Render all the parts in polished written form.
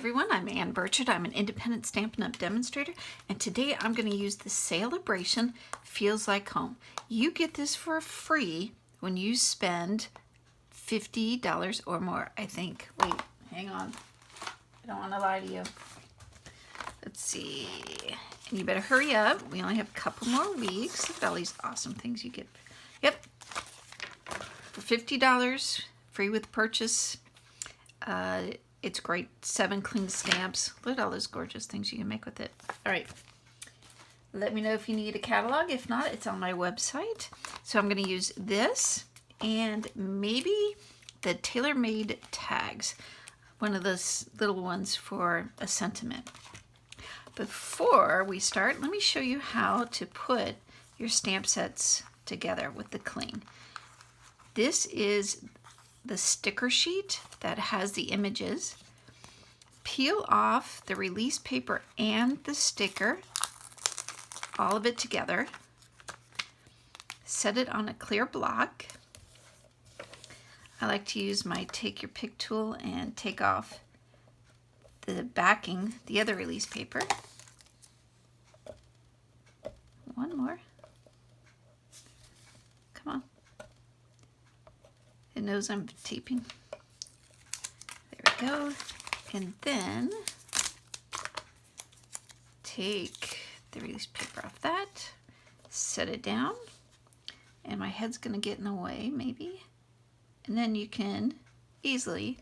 everyone, I'm Ann Birchard. I'm an independent Stampin' Up! Demonstrator, and today I'm going to use the sale-a-bration Feels Like Home. You get this for free when you spend $50 or more, I think. Wait, hang on. I don't want to lie to you. Let's see. And you better hurry up. We only have a couple more weeks. Look at all these awesome things you get. Yep. For $50, free with purchase. It's great. 7 clean stamps. Look at all those gorgeous things you can make with it. All right. Let me know if you need a catalog. If not, it's on my website. So I'm going to use this and maybe the tailor-made tags. One of those little ones for a sentiment. Before we start, let me show you how to put your stamp sets together with the cling. This is the sticker sheet that has the images. Peel off the release paper and the sticker, all of it together. Set it on a clear block. I like to use my take your pick tool and take off the backing, the other release paper. One more. Come on. It knows I'm taping. There we go. And then take the release paper off that, set it down, and my head's gonna get in the way maybe. And then you can easily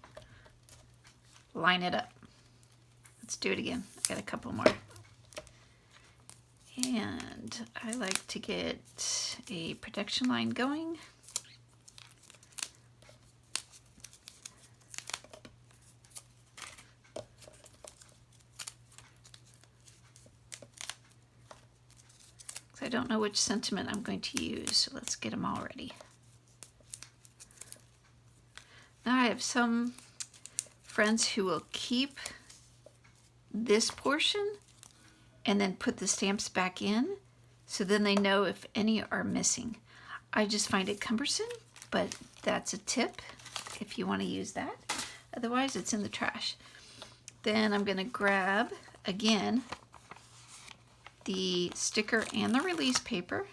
line it up. Let's do it again. I got a couple more. And I like to get a protection line going. I don't know which sentiment I'm going to use, so let's get them all ready. Now I have some friends who will keep this portion and then put the stamps back in, so then they know if any are missing. I just find it cumbersome, but that's a tip if you want to use that. Otherwise, it's in the trash. Then I'm going to grab, again, the sticker and the release paper,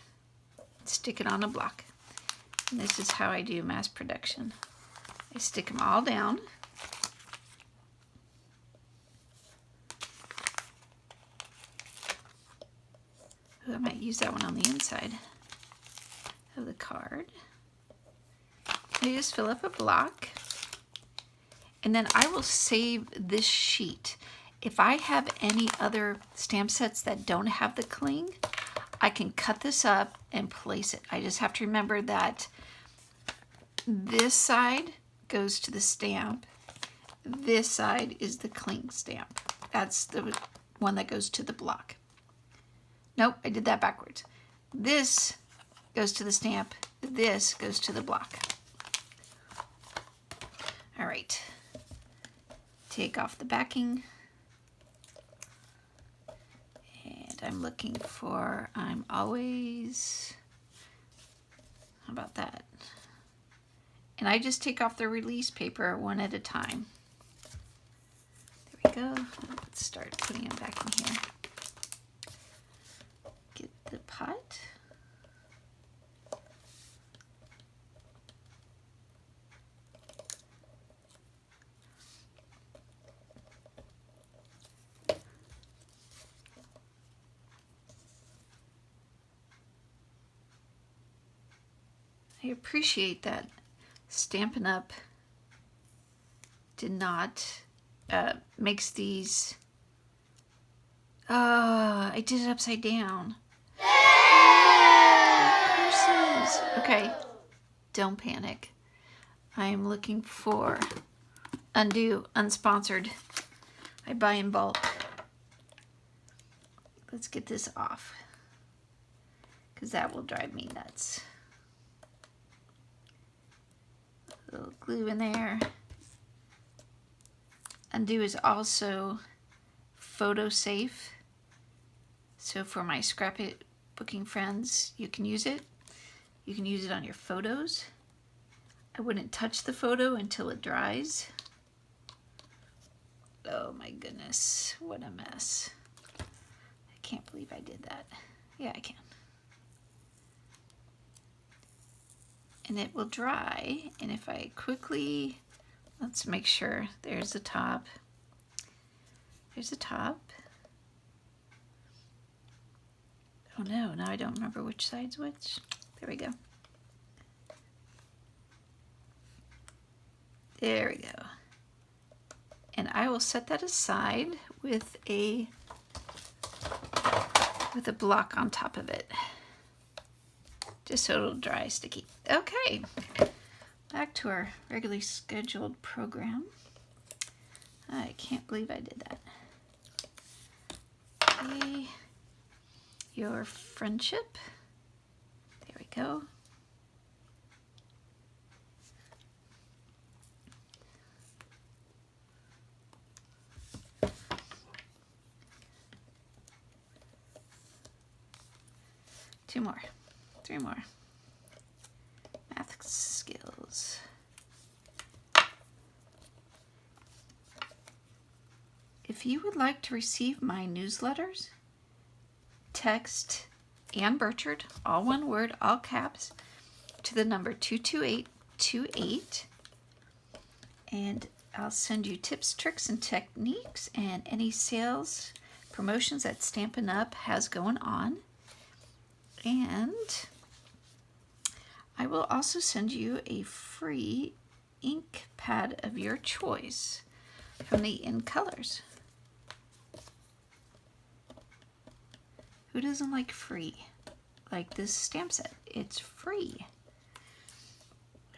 stick it on a block. And this is how I do mass production. I stick them all down. Ooh, I might use that one on the inside of the card. I just fill up a block, and then I will save this sheet. If I have any other stamp sets that don't have the cling, I can cut this up and place it. I just have to remember that this side goes to the stamp. This side is the cling stamp. That's the one that goes to the block. Nope, I did that backwards. This goes to the stamp. This goes to the block. All right. Take off the backing. I'm looking for, I'm always, how about that? And I just take off the release paper one at a time. There we go. Let's start putting them back in here. Get the pot. I appreciate that Stampin' Up! Did not, makes these, I did it upside down. Curses. Okay, don't panic. I am looking for undo, unsponsored. I buy in bulk. Let's get this off, because that will drive me nuts. A little glue in there. Undo is also photo safe. So for my scrapbooking friends, you can use it. You can use it on your photos. I wouldn't touch the photo until it dries. Oh my goodness, what a mess. I can't believe I did that. Yeah, I can. And it will dry, and if I quickly, let's make sure, there's the top. There's the top. Oh no, now I don't remember which side's which. There we go. There we go. And I will set that aside with a block on top of it, just so it'll dry sticky. Okay, back to our regularly scheduled program. I can't believe I did that. Okay, your friendship. There we go. Two more, three more. Math skills. If you would like to receive my newsletters, text and Birchard, all one word, all caps, to the number 22828, and I'll send you tips, tricks, and techniques and any sales promotions that Stampin' Up! Has going on. And I will also send you a free ink pad of your choice from the In Colors. Who doesn't like free? Like this stamp set, it's free.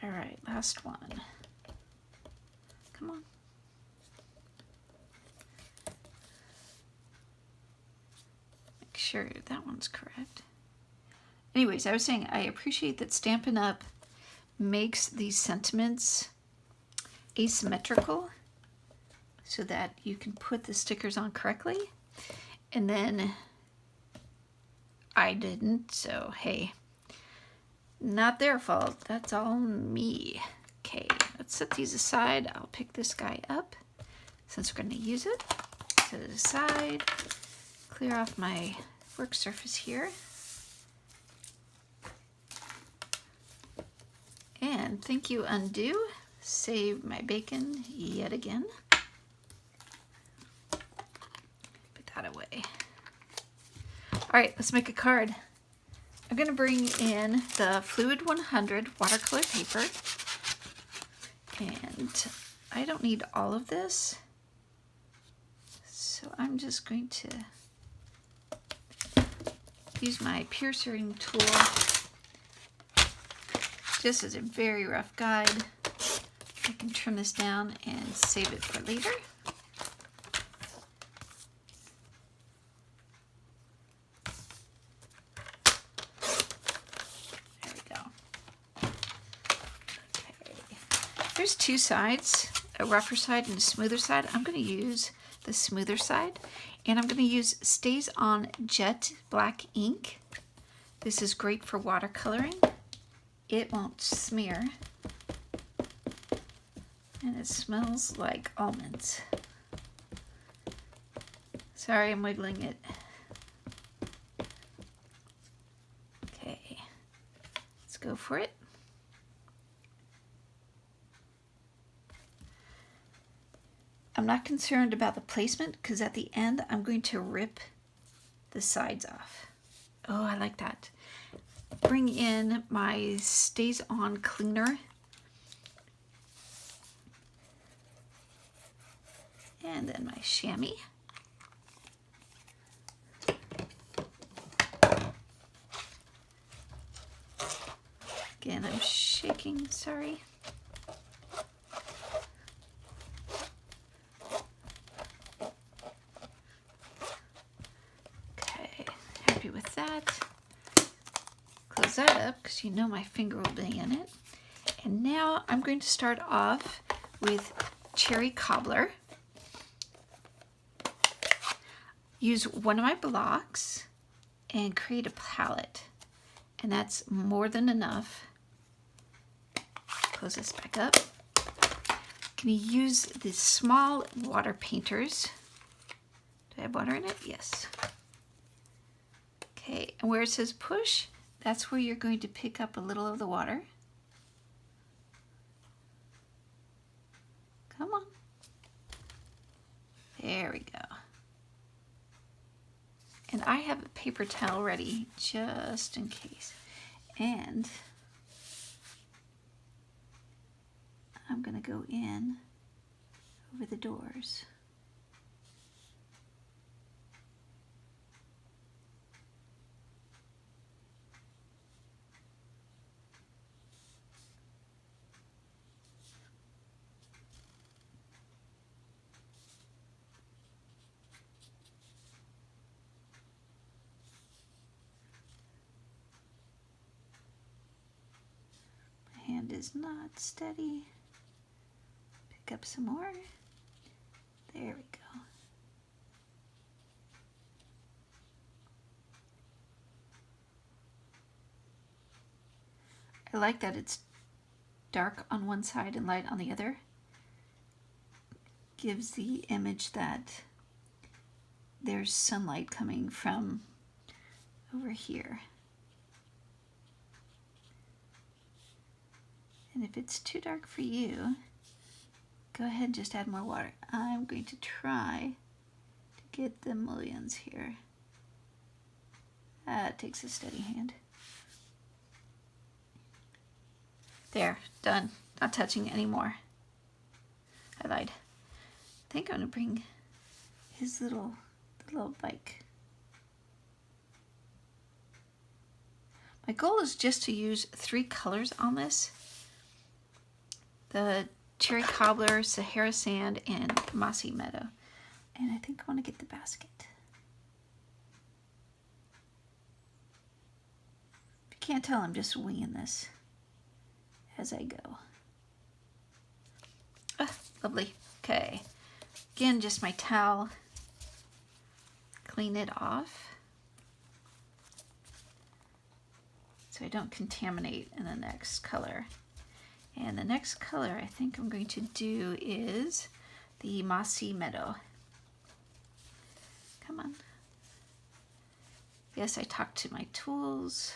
All right, last one. Come on. Make sure that one's correct. Anyways, I was saying I appreciate that Stampin' Up! Makes these sentiments asymmetrical so that you can put the stickers on correctly. And then I didn't, so hey, not their fault. That's all me. Okay, let's set these aside. I'll pick this guy up since we're going to use it. Set it aside, clear off my work surface here. And thank you, undo. Save my bacon yet again. Put that away. All right, let's make a card. I'm gonna bring in the Fluid 100 watercolor paper. And I don't need all of this. So I'm just going to use my piercing tool just as a very rough guide. I can trim this down and save it for later. There we go. Okay. There's two sides, a rougher side and a smoother side. I'm going to use the smoother side, and I'm going to use Stays On Jet Black ink. This is great for watercoloring. It won't smear, and it smells like almonds. Sorry, I'm wiggling it. Okay, let's go for it. I'm not concerned about the placement because at the end I'm going to rip the sides off. Oh, I like that. Bring in my Stays On cleaner. And then my chamois. Again, I'm shaking, sorry. Okay, happy with that. Close that up because you know my finger will be in it. And now I'm going to start off with Cherry Cobbler. Use one of my blocks and create a palette. And that's more than enough. Close this back up. Going to use the small water painters. Do I have water in it? Yes. Okay, and where it says push, that's where you're going to pick up a little of the water. Come on. There we go. And I have a paper towel ready just in case. And I'm going to go in over the doors. My hand is not steady. Pick up some more. There we go. I like that it's dark on one side and light on the other. Gives the image that there's sunlight coming from over here. And if it's too dark for you, go ahead and just add more water. I'm going to try to get the mullions here. That takes a steady hand. There, done. Not touching anymore. I lied. I think I'm gonna bring his little bike. My goal is just to use 3 colors on this. The Cherry Cobbler, Sahara Sand, and Mossy Meadow. And I think I want to get the basket. If you can't tell, I'm just winging this as I go. Ah, lovely. Okay. Again, just my towel. Clean it off so I don't contaminate in the next color. And the next color I think I'm going to do is the Mossy Meadow. Come on. Yes, I talk to my tools.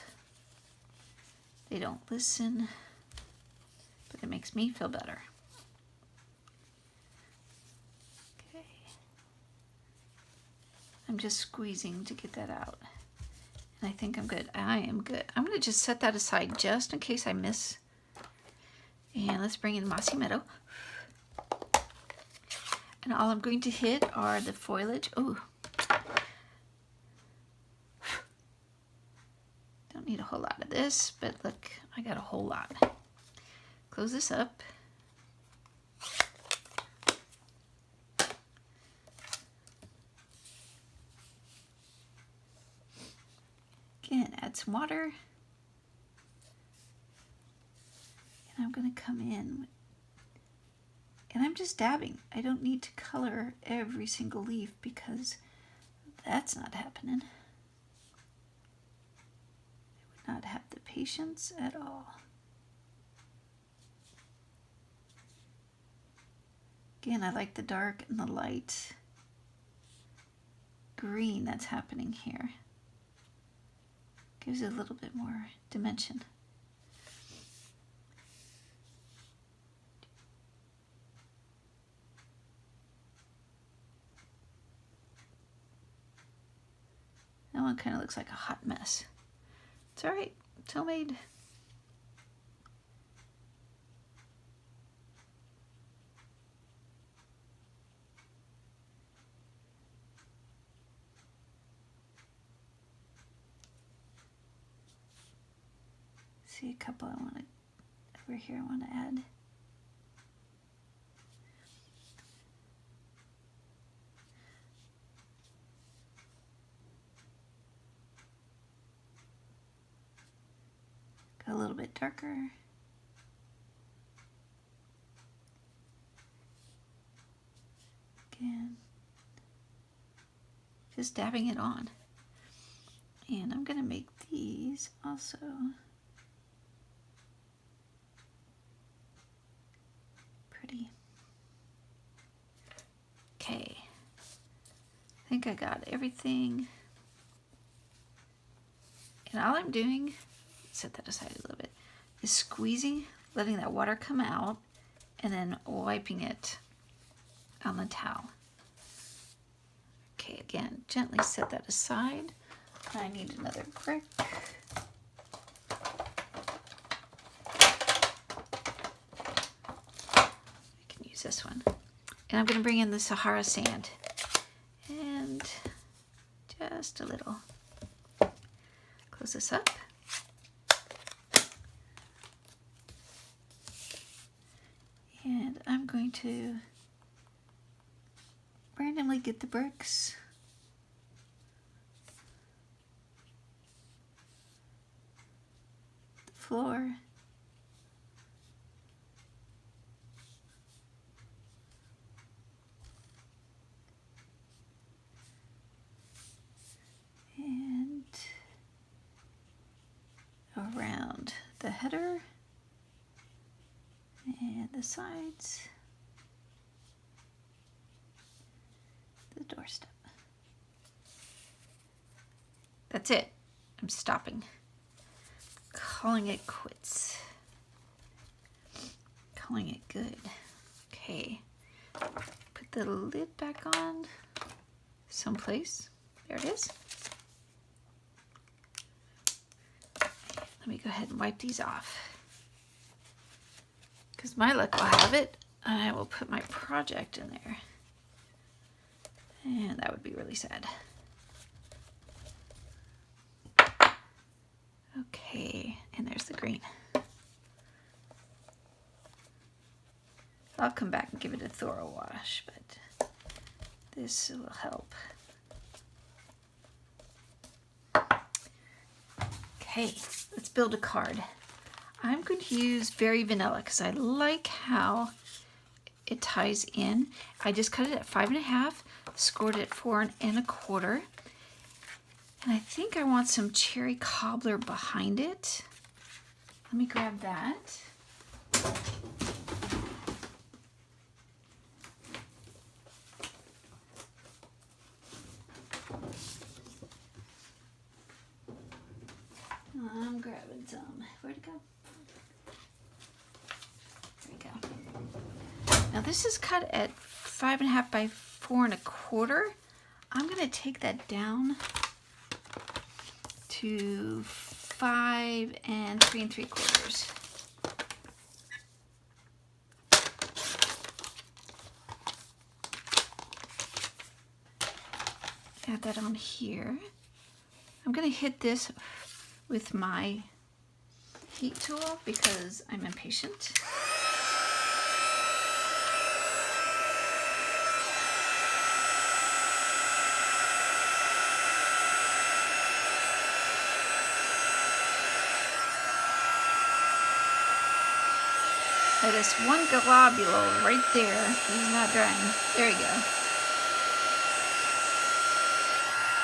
They don't listen, but it makes me feel better. Okay. I'm just squeezing to get that out. And I think I'm good. I am good. I'm going to just set that aside just in case I miss. And let's bring in Mossy Meadow. And all I'm going to hit are the foliage. Oh, don't need a whole lot of this, but look, I got a whole lot. Close this up. Again, add some water. And I'm going to come in and I'm just dabbing. I don't need to color every single leaf because that's not happening. I would not have the patience at all. Again, I like the dark and the light green that's happening here. Gives it a little bit more dimension. That one kind of looks like a hot mess. It's all right. It's homemade. See a couple I want to, over here I want to add. Go a little bit darker. Again, just dabbing it on. And I'm going to make these also pretty. think I got everything. And all I'm doing, set that aside a little bit, is squeezing, letting that water come out, and then wiping it on the towel. Okay, again, gently set that aside. I need another brick. I can use this one. And I'm going to bring in the Sahara sand. And just a little. Close this up. And I'm going to randomly get the bricks. The floor. And around the header and the sides, the doorstep. That's it. I'm stopping. Calling it quits. Calling it good. Okay. Put the lid back on someplace. There it is. Let me go ahead and wipe these off. Because my luck will have it, I will put my project in there. And that would be really sad. Okay, and there's the green. I'll come back and give it a thorough wash, but this will help. Okay, let's build a card. I'm going to use Very Vanilla because I like how it ties in. I just cut it at 5.5, scored it at 4 1/4. And I think I want some cherry cobbler behind it. Let me grab that. I'm grabbing some. Where'd it go? There we go. Now this is cut at 5.5 by 4 1/4. I'm going to take that down to 5 3 3/4. Add that on here. I'm going to hit this with my heat tool because I'm impatient. That is one globule right there. He's not drying. There you go.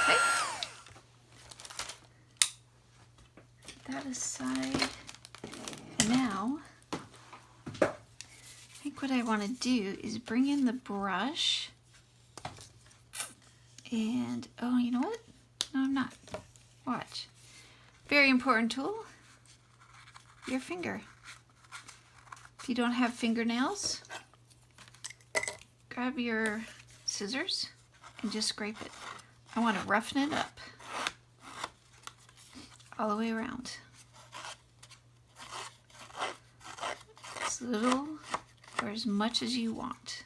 Okay. Put that aside. And now, I think what I want to do is bring in the brush. And, oh, you know what? No, I'm not. Watch. Very important tool. Your finger. If you don't have fingernails, grab your scissors and just scrape it. I want to roughen it up all the way around. As little or as much as you want.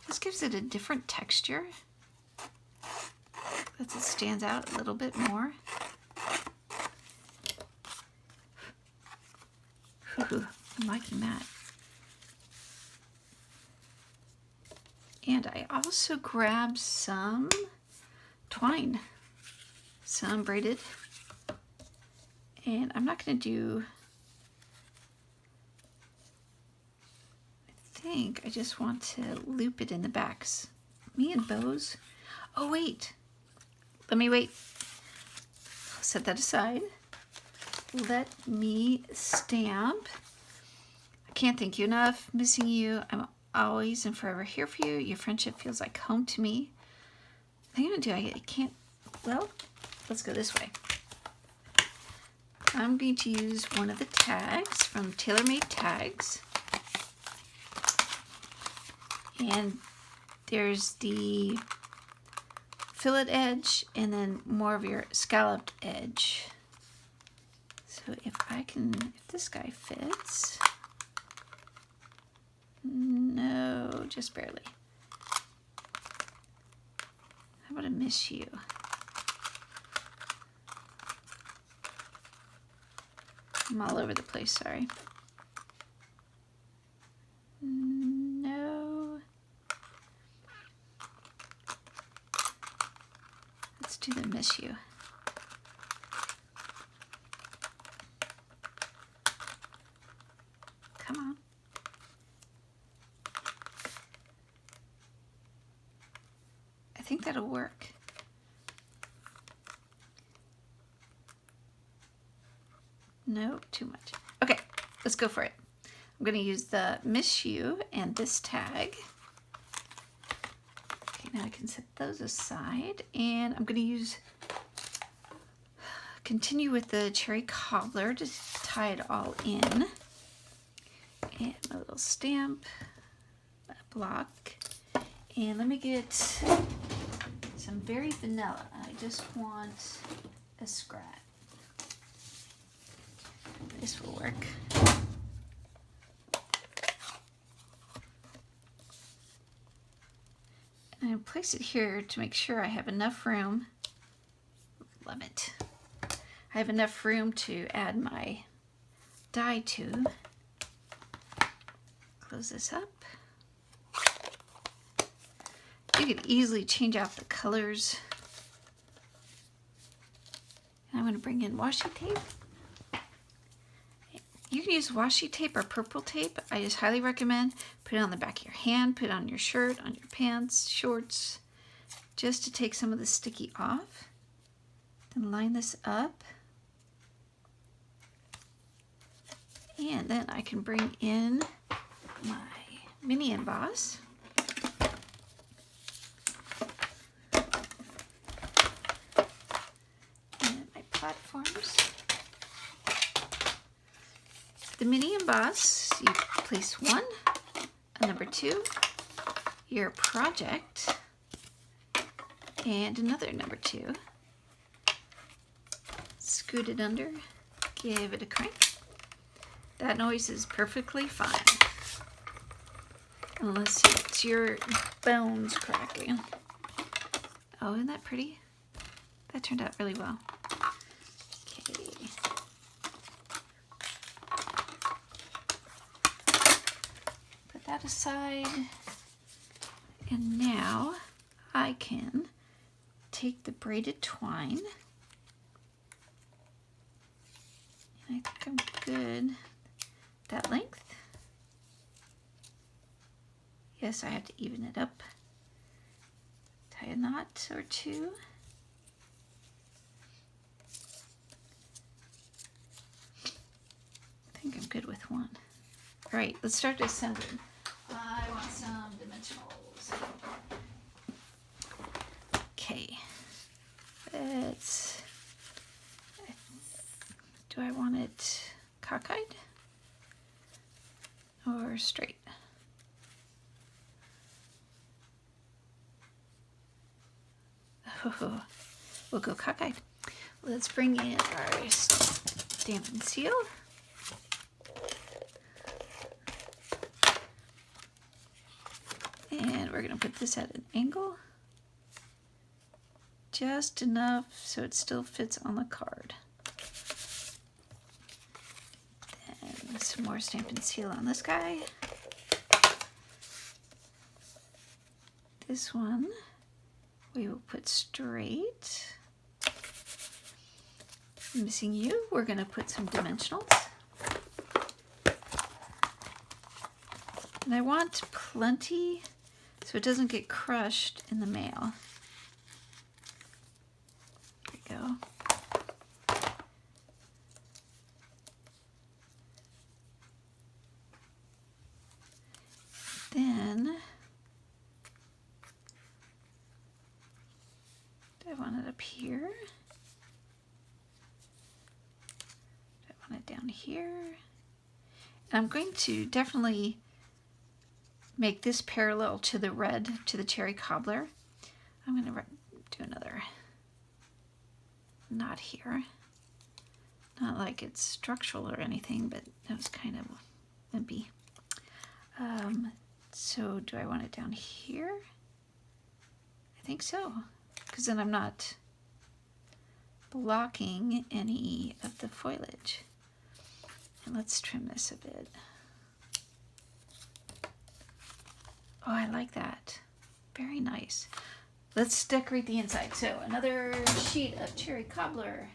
Just gives it a different texture. It stands out a little bit more. Ooh, I'm liking that. And I also grabbed some twine, some braided. And I'm not going to do, I think I just want to loop it in the backs. Me and bows. Oh, wait. Let me wait. I'll set that aside. Let me stamp Can't thank you enough. Missing you. I'm always and forever here for you. Your friendship feels like home to me. I think I'm gonna do, I can't, well, let's go this way. I'm going to use one of the tags from TaylorMade Tags. And there's the fillet edge and then more of your scalloped edge. So if this guy fits, no, just barely. How about a Miss You? I'm all over the place, sorry. No. Let's do the Miss You. Come on. I think that'll work. No, too much. Okay, let's go for it. I'm going to use the Miss You and this tag. Okay, now I can set those aside, and I'm going to continue with the cherry cobbler to tie it all in. And a little stamp, a block, and let me get some very vanilla. I just want a scratch. This will work. And I place it here to make sure I have enough room. Love it. I have enough room to add my die to. Close this up. You could easily change out the colors. And I'm going to bring in washi tape. You can use washi tape or purple tape. I just highly recommend put it on the back of your hand, put it on your shirt, on your pants, shorts, just to take some of the sticky off. Then line this up. And then I can bring in my mini emboss. And my platforms. The mini emboss, you place one, a number 2, your project, and another number 2. Scoot it under, give it a crank. That noise is perfectly fine, unless it's your bones cracking. Oh, isn't that pretty? That turned out really well. Okay. Put that aside. And now I can take the braided twine. And I think I'm good. That length. Yes, I have to even it up. Tie a knot or 2. I think I'm good with 1. All right, let's start assembling. I want some dimensionals. Okay, let's, do I want it cockeyed or straight? Oh, we'll go cockeyed. Let's bring in our stamp and seal. And we're going to put this at an angle. Just enough so it still fits on the card. Then some more stamp and seal on this guy. This one we will put straight. Missing You, we're going to put some dimensionals. And I want plenty so it doesn't get crushed in the mail. There we go. here. I want it down here. And I'm going to definitely make this parallel to the red, to the cherry cobbler. I'm going to do another knot here. Not like it's structural or anything, but that was kind of wimpy. So do I want it down here? I think so, because then I'm not blocking any of the foliage. And let's trim this a bit. Oh, I like that. Very nice. Let's decorate the inside. So another sheet of cherry cobbler.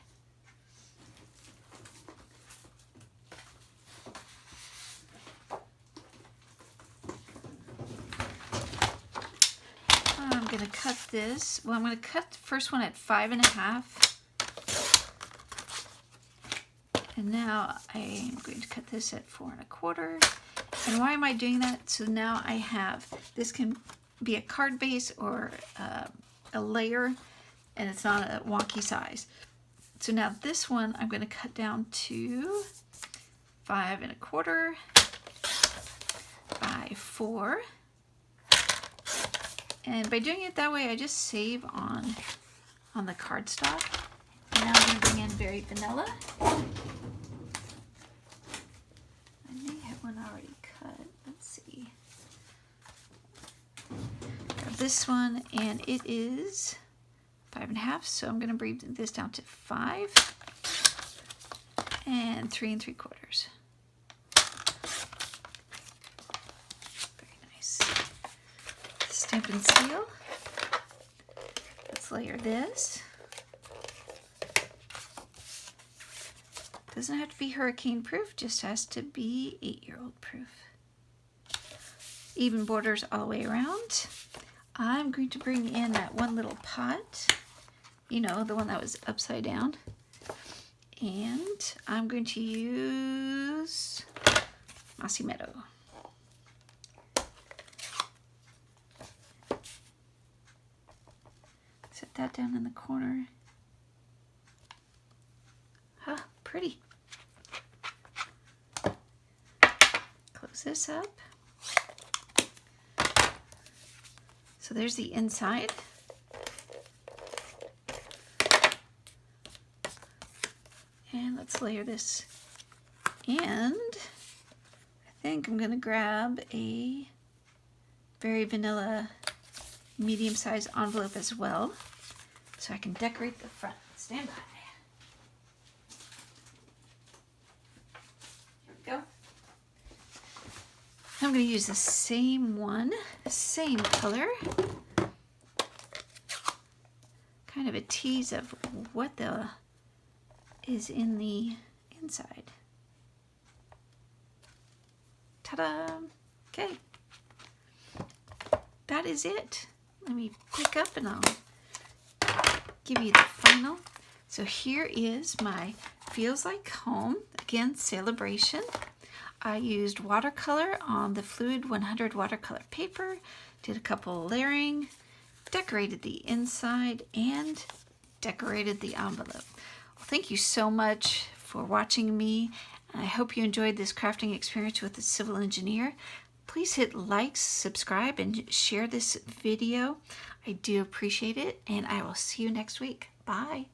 I'm going to cut this. Well, I'm going to cut the first one at 5.5. And now I'm going to cut this at 4.25. And why am I doing that? So now I have, this can be a card base or a layer, and it's not a wonky size. So now this one I'm going to cut down to 5.25 by 4. And by doing it that way, I just save on the cardstock. And now I'm going to bring in Berry Vanilla. I may have one already cut. Let's see. Grab this one, and it is 5.5. So I'm going to bring this down to 5 and 3.75. Very nice. Stampin' Seal. Let's layer this. Doesn't have to be hurricane proof, just has to be 8-year-old proof. Even borders all the way around. I'm going to bring in that one little pot, you know, the one that was upside down. And I'm going to use Mossy Meadow. Set that down in the corner. Huh, pretty. Close this up. So there's the inside. And let's layer this. And I think I'm gonna grab a Berry Vanilla medium-sized envelope as well, so I can decorate the front. Stand by. Here we go. I'm going to use the same one, same color. Kind of a tease of what is in the inside. Ta-da! Okay. That is it. Let me pick up and I'll give you the final. So here is my Feels Like Home. Again, sale-a-bration. I used watercolor on the Fluid 100 watercolor paper, did a couple layering, decorated the inside, and decorated the envelope. Well, thank you so much for watching me. I hope you enjoyed this crafting experience with a civil engineer. Please hit like, subscribe, and share this video. I do appreciate it, and I will see you next week. Bye.